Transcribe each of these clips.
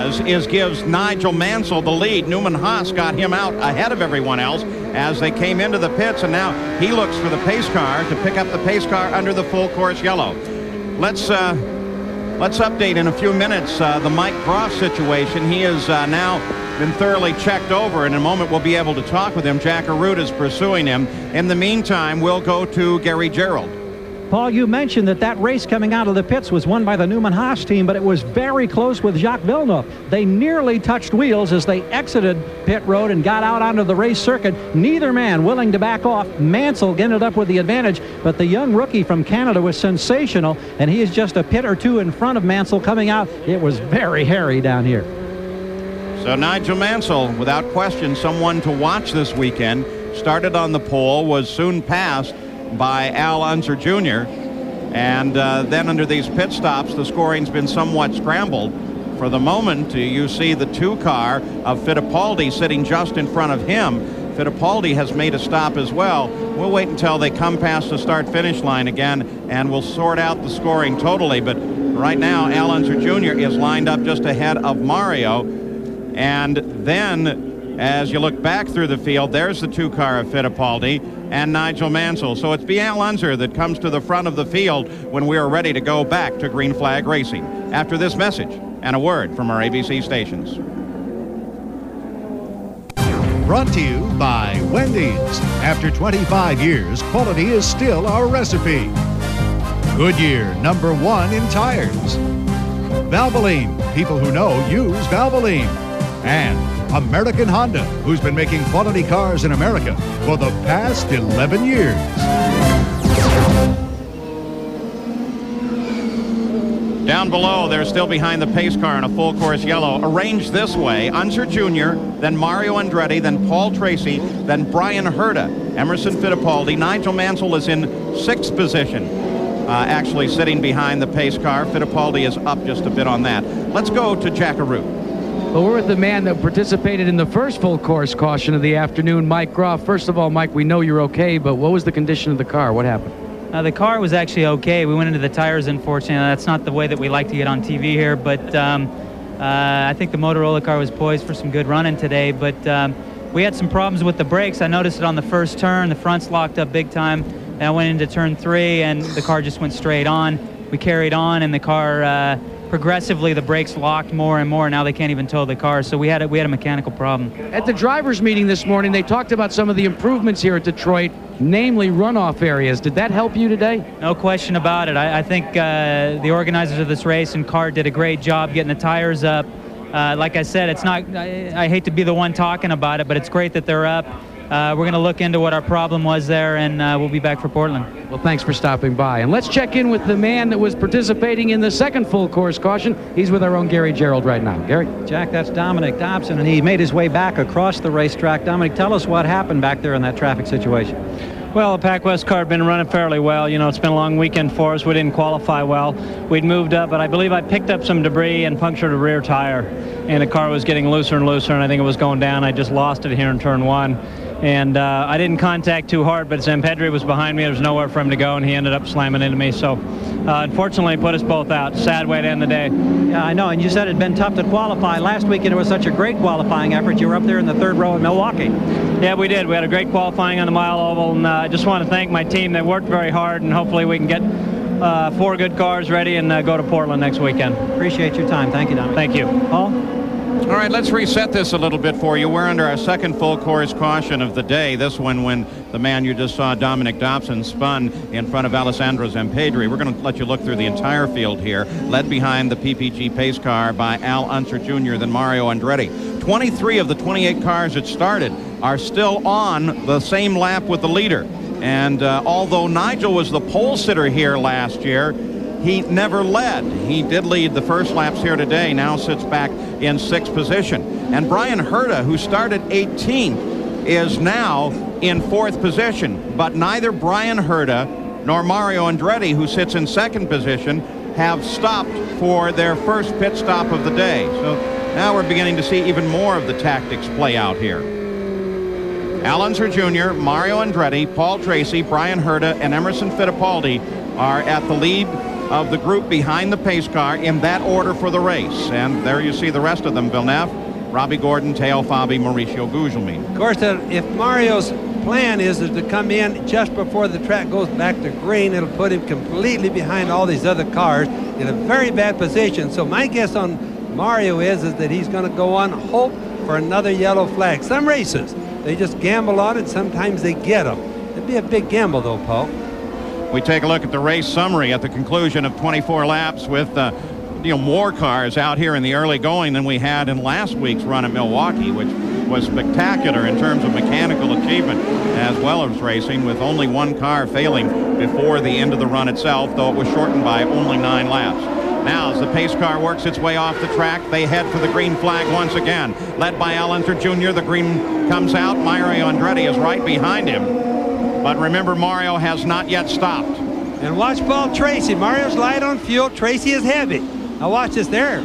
does is gives Nigel Mansell the lead. Newman Haas got him out ahead of everyone else as they came into the pits, and now he looks for the pace car to pick up the pace car under the full course yellow. Let's update in a few minutes the Mike Groff situation. He has now been thoroughly checked over. In a moment, we'll be able to talk with him. Jack Arute is pursuing him. In the meantime, we'll go to Gary Gerould. Paul, you mentioned that race coming out of the pits was won by the Newman Haas team, but it was very close with Jacques Villeneuve. They nearly touched wheels as they exited pit road and got out onto the race circuit. Neither man willing to back off. Mansell ended up with the advantage, but the young rookie from Canada was sensational, and he is just a pit or two in front of Mansell coming out. It was very hairy down here. So Nigel Mansell, without question, someone to watch this weekend. Started on the pole, was soon passed by Al Unser Jr. And then under these pit stops, the scoring's been somewhat scrambled. For the moment, you see the 2-car of Fittipaldi sitting just in front of him. Fittipaldi has made a stop as well. We'll wait until they come past the start-finish line again, and we'll sort out the scoring totally. But right now, Al Unser Jr. is lined up just ahead of Mario. And then, as you look back through the field, there's the 2-car of Fittipaldi and Nigel Mansell. So it's Al Unser that comes to the front of the field when we are ready to go back to green flag racing. After this message and a word from our ABC stations. Brought to you by Wendy's. After 25 years, quality is still our recipe. Goodyear, #1 in tires. Valvoline. People who know use Valvoline. And American Honda, who's been making quality cars in America for the past 11 years. Down below, they're still behind the pace car in a full course yellow. Arranged this way: Unser Jr., then Mario Andretti, then Paul Tracy, then Brian Herta, Emerson Fittipaldi. Nigel Mansell is in 6th position, actually sitting behind the pace car. Fittipaldi is up just a bit on that. Let's go to Jack Arute. Well, we're with the man that participated in the first full course caution of the afternoon, Mike Groff. First of all, Mike, we know you're okay, but what was the condition of the car? What happened? The car was actually okay. We went into the tires, unfortunately. That's not the way that we like to get on TV here, but I think the Motorola car was poised for some good running today, but we had some problems with the brakes. I noticed it on the first turn. The front's locked up big time, and I went into turn 3, and the car just went straight on. We carried on, and the car progressively the brakes locked more and more. Now they can't even tow the car, so we had a mechanical problem. At the drivers' meeting this morning, they talked about some of the improvements here at Detroit, namely runoff areas. Did that help you today? No question about it. I think the organizers of this race and CART did a great job getting the tires up. Like I said, it's not. I hate to be the one talking about it, but it's great that they're up. We're going to look into what our problem was there, and we'll be back for Portland. Well, thanks for stopping by. And let's check in with the man that was participating in the second full course caution. He's with our own Gary Gerould right now. Gary? Jack, that's Dominic Dobson, and he made his way back across the racetrack. Dominic, tell us what happened back there in that traffic situation. Well, the Pac West car had been running fairly well. You know, it's been a long weekend for us. We didn't qualify well. We'd moved up, but I believe I picked up some debris and punctured a rear tire. And the car was getting looser and looser, and I think it was going down. I just lost it here in turn 1. And I didn't contact too hard, but Zampedri was behind me. There was nowhere for him to go, and he ended up slamming into me. So, unfortunately, it put us both out. Sad way to end the day. Yeah, I know. And you said it'd been tough to qualify. Last weekend, it was such a great qualifying effort. You were up there in the 3rd row in Milwaukee. Yeah, we did. We had a great qualifying on the mile oval, and I just want to thank my team. They worked very hard, and hopefully we can get 4 good cars ready and go to Portland next weekend. Appreciate your time. Thank you, Dominic. Thank you. Paul? All right, let's reset this a little bit for you. We're under our second full course caution of the day. This one when the man you just saw, Dominic Dobson, spun in front of Alessandro Zampedri. We're going to let you look through the entire field here, led behind the PPG pace car by Al Unser Jr., then Mario Andretti. 23 of the 28 cars that started are still on the same lap with the leader. And although Nigel was the pole sitter here last year, he never led. He did lead the first laps here today, now sits back in 6th position. And Brian Herta, who started 18th, is now in 4th position. But neither Brian Herta nor Mario Andretti, who sits in 2nd position, have stopped for their first pit stop of the day. So now we're beginning to see even more of the tactics play out here. Al Unser Jr., Mario Andretti, Paul Tracy, Brian Herta, and Emerson Fittipaldi are at the lead of the group behind the pace car in that order for the race. And there you see the rest of them: Villeneuve, Robbie Gordon, Teo Fabi, Mauricio Gugelmin. Of course, if Mario's plan is to come in just before the track goes back to green, it'll put him completely behind all these other cars in a very bad position. So my guess on Mario is that he's going to go on hope for another yellow flag. Some races, they just gamble on it. Sometimes they get them. It'd be a big gamble, though, Paul. We take a look at the race summary at the conclusion of 24 laps with more cars out here in the early going than we had in last week's run at Milwaukee, which was spectacular in terms of mechanical achievement as well as racing, with only one car failing before the end of the run itself, though it was shortened by only 9 laps. Now, as the pace car works its way off the track, they head for the green flag once again. Led by Al Unser Jr., the green comes out. Mario Andretti is right behind him. But remember, Mario has not yet stopped. And watch Paul Tracy. Mario's light on fuel. Tracy is heavy. Now watch this there.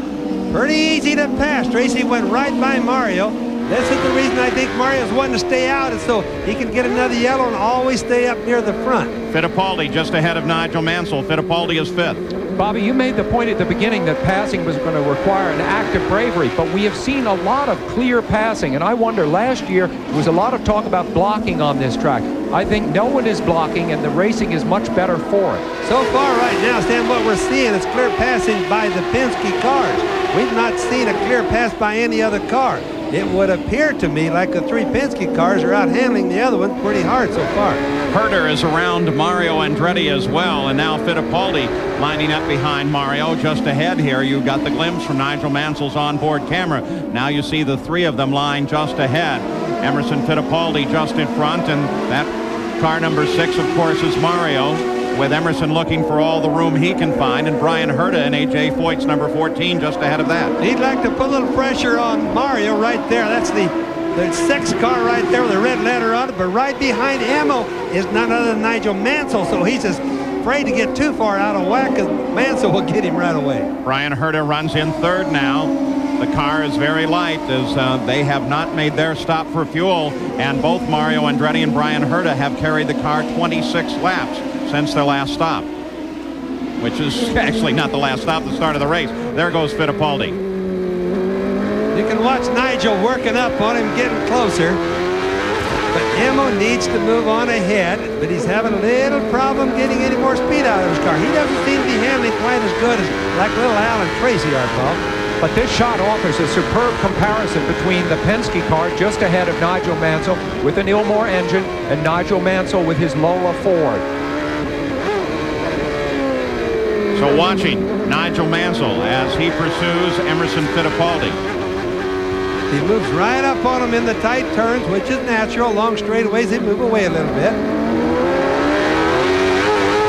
Pretty easy to pass. Tracy went right by Mario. This is the reason I think Mario's wanting to stay out, is so he can get another yellow and always stay up near the front. Fittipaldi just ahead of Nigel Mansell. Fittipaldi is 5th. Bobby, you made the point at the beginning that passing was going to require an act of bravery, but we have seen a lot of clear passing, and I wonder, last year there was a lot of talk about blocking on this track. I think no one is blocking, and the racing is much better for it. So far right now, Stan, what we're seeing is clear passing by the Penske cars. We've not seen a clear pass by any other car. It would appear to me like the 3 Penske cars are out handling the other ones pretty hard so far. Herter is around Mario Andretti as well, and now Fittipaldi lining up behind Mario. Just ahead here, you got the glimpse from Nigel Mansell's onboard camera. Now you see the 3 of them lying just ahead. Emerson Fittipaldi just in front, and that car number 6, of course, is Mario, with Emerson looking for all the room he can find, and Brian Herta and A.J. Foyt's number 14 just ahead of that. He'd like to put a little pressure on Mario right there. That's the 6th car right there with a red letter on it, but right behind Emo is none other than Nigel Mansell, so he's just afraid to get too far out of whack, because Mansell will get him right away. Brian Herta runs in 3rd now. The car is very light, as they have not made their stop for fuel, and both Mario Andretti and Brian Herta have carried the car 26 laps since their last stop, which is actually not the last stop, the start of the race. There goes Fittipaldi. You can watch Nigel working up on him, getting closer. But Emo needs to move on ahead, but he's having a little problem getting any more speed out of his car. He doesn't seem to be handling quite as good as like little Al and Tracy are, Paul. But this shot offers a superb comparison between the Penske car just ahead of Nigel Mansell with an Ilmor engine and Nigel Mansell with his Lola Ford. So watching Nigel Mansell as he pursues Emerson Fittipaldi. He moves right up on him in the tight turns, which is natural. Long straightaways, they move away a little bit.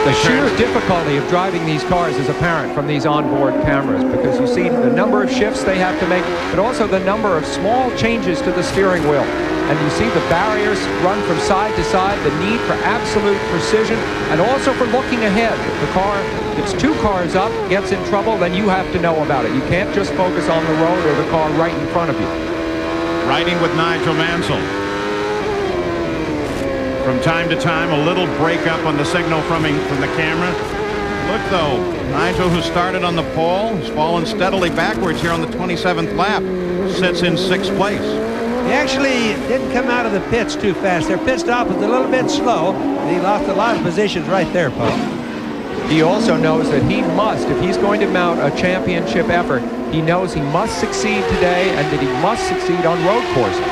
The sheer difficulty of driving these cars is apparent from these onboard cameras, because you see the number of shifts they have to make, but also the number of small changes to the steering wheel. And you see the barriers run from side to side, the need for absolute precision, and also for looking ahead. If the car, if it's 2 cars up, gets in trouble, then you have to know about it. You can't just focus on the road or the car right in front of you. Riding with Nigel Mansell. From time to time, a little breakup on the signal from the camera. Look, though, Nigel, who started on the pole, has fallen steadily backwards here on the 27th lap, sits in 6th place. He actually didn't come out of the pits too fast. Their pit stop was a little bit slow, and he lost a lot of positions right there, Paul. He also knows that he must, if he's going to mount a championship effort, he knows he must succeed today and that he must succeed on road courses.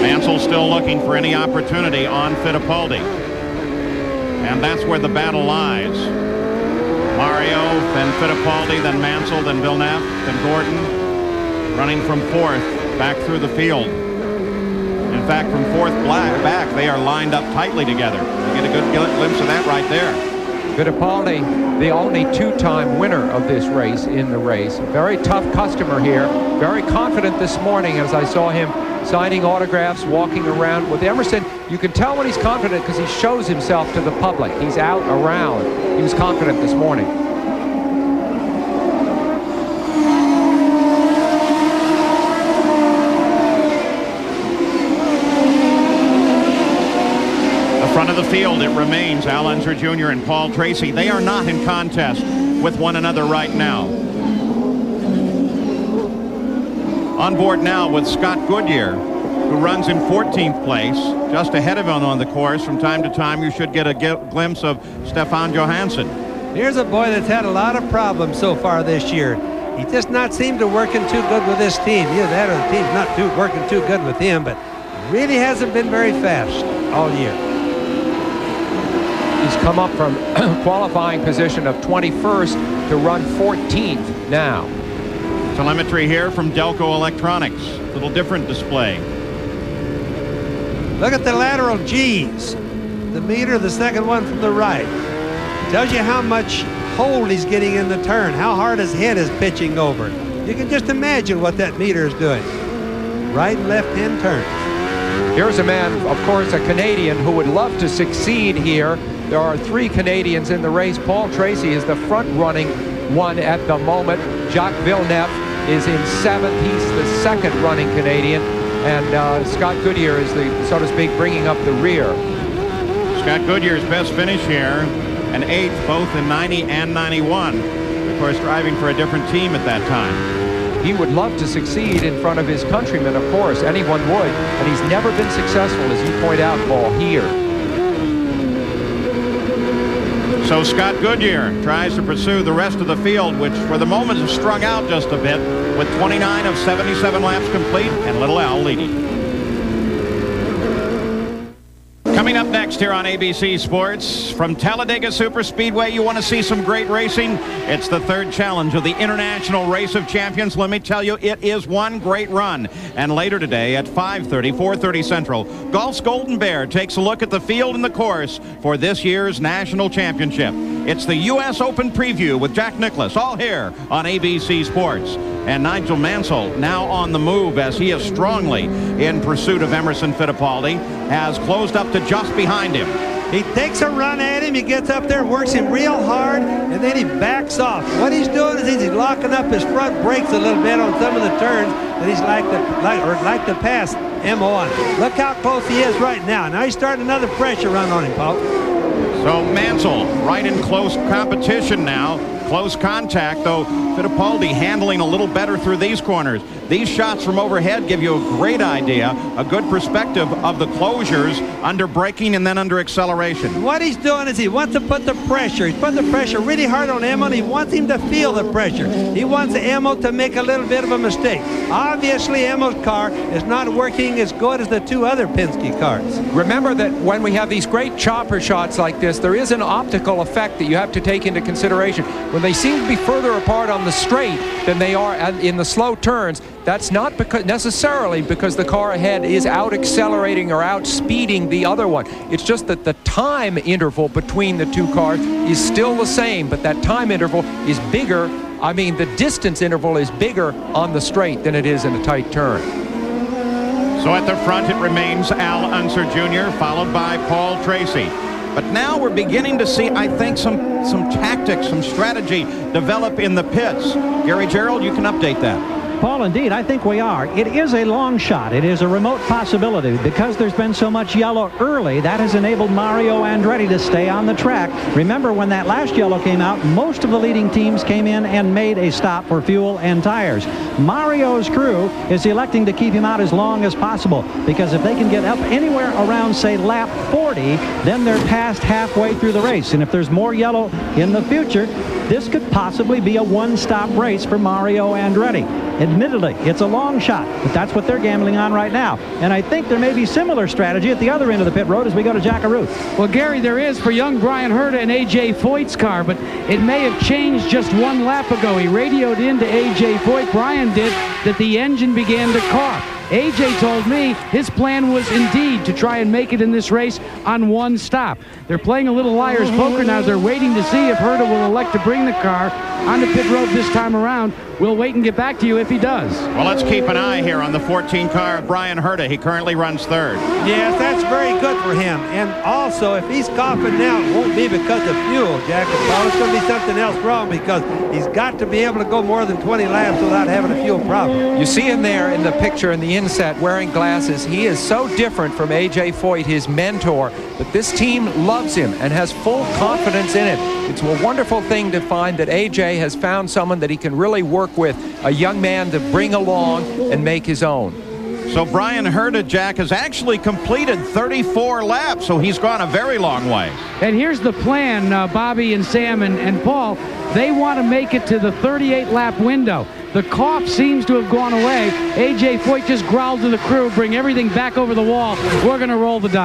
Mansell still looking for any opportunity on Fittipaldi. And that's where the battle lies. Mario, then Fittipaldi, then Mansell, then Villeneuve, then Gordon, running from 4th back through the field. In fact, from 4th back, they are lined up tightly together. You get a good glimpse of that right there. Fittipaldi, the only 2-time winner of this race in the race. Very tough customer here. Very confident this morning as I saw him signing autographs, walking around. With Emerson, you can tell when he's confident because he shows himself to the public. He's out around. He was confident this morning. The front of the field, it remains Al Unser Jr. and Paul Tracy. They are not in contest with one another right now. On board now with Scott Goodyear, who runs in 14th place, just ahead of him on the course. From time to time, you should get a glimpse of Stefan Johansson. Here's a boy that's had a lot of problems so far this year. He just not seemed to working too good with this team. Either that or the team's not working too good with him, but really hasn't been very fast all year. He's come up from qualifying position of 21st to run 14th now. Telemetry here from Delco Electronics. A little different display. Look at the lateral G's. The meter, the second one from the right. Tells you how much hold he's getting in the turn, how hard his head is pitching over. You can just imagine what that meter is doing. Right and left hand turns. Here's a man, of course, a Canadian who would love to succeed here. There are 3 Canadians in the race. Paul Tracy is the front-running one at the moment. Jacques Villeneuve is in 7th. He's the second-running Canadian. And Scott Goodyear is the, so to speak, bringing up the rear. Scott Goodyear's best finish here, an 8th, both in 90 and 91. Of course, driving for a different team at that time. He would love to succeed in front of his countrymen, of course. Anyone would. And he's never been successful, as you point out, Paul, here. So Scott Goodyear tries to pursue the rest of the field, which for the moment is strung out just a bit, with 29 of 77 laps complete and Little Al leading. Coming up next here on ABC Sports, from Talladega Superspeedway, you want to see some great racing? It's the 3rd challenge of the International Race of Champions. Let me tell you, it is one great run. And later today at 5:30, 4:30 Central, Golf's Golden Bear takes a look at the field and the course for this year's National Championship. It's the U.S. Open Preview with Jack Nicklaus, all here on ABC Sports. And Nigel Mansell now on the move as he is strongly in pursuit of Emerson Fittipaldi, has closed up to just behind him. He takes a run at him, he gets up there, works him real hard, and then he backs off. What he's doing is he's locking up his front brakes a little bit on some of the turns that he's like to pass Emma on. Look how close he is right now. Now he's starting another pressure run on him, Paul. So Mansell right in close competition now. Close contact, though Fittipaldi handling a little better through these corners. These shots from overhead give you a great idea, a good perspective of the closures under braking and then under acceleration. What he's doing is he wants to put the pressure. He's putting the pressure really hard on Emma, and he wants him to feel the pressure. He wants Emma to make a little bit of a mistake. Obviously, Emma's car is not working as good as the 2 other Penske cars. Remember that when we have these great chopper shots like this, there is an optical effect that you have to take into consideration. When they seem to be further apart on the straight than they are in the slow turns, that's not necessarily because the car ahead is out accelerating or out speeding the other one. It's just that the time interval between the 2 cars is still the same, but that time interval is bigger. I mean, the distance interval is bigger on the straight than it is in a tight turn. So at the front it remains Al Unser Jr., followed by Paul Tracy. But now we're beginning to see, I think, some tactics, some strategy develop in the pits. Gary Gerald, you can update that. Paul, indeed, I think we are. It is a long shot. It is a remote possibility. Because there's been so much yellow early, that has enabled Mario Andretti to stay on the track. Remember, when that last yellow came out, most of the leading teams came in and made a stop for fuel and tires. Mario's crew is electing to keep him out as long as possible, because if they can get up anywhere around, say, lap 40, then they're past halfway through the race. And if there's more yellow in the future, this could possibly be a one-stop race for Mario Andretti. Admittedly, it's a long shot, but that's what they're gambling on right now. And I think there may be similar strategy at the other end of the pit road as we go to Jackaroo. Well, Gary, there is for young Brian Herta and A.J. Foyt's car, but it may have changed just 1 lap ago. He radioed into A.J. Foyt, Brian did, that the engine began to cough. A.J. told me his plan was indeed to try and make it in this race on 1 stop. They're playing a little liar's poker now. They're waiting to see if Herta will elect to bring the car onto pit road this time around. We'll wait and get back to you if he does. Well, let's keep an eye here on the 14 car of Brian Herta. He currently runs 3rd. Yes, that's very good for him. And also, if he's coughing now, it won't be because of fuel, Jack. It's going to be something else wrong, because he's got to be able to go more than 20 laps without having a fuel problem. You see him there in the picture in the inset wearing glasses. He is so different from A.J. Foyt, his mentor, but this team loves him and has full confidence in him. It's a wonderful thing to find that A.J. has found someone that he can really work with, a young man to bring along and make his own. So Brian Herta, Jack, has actually completed 34 laps, so he's gone a very long way. And here's the plan, Bobby and Sam and Paul. They want to make it to the 38-lap window. The cough seems to have gone away. A.J. Foyt just growled to the crew, bring everything back over the wall. We're going to roll the dice.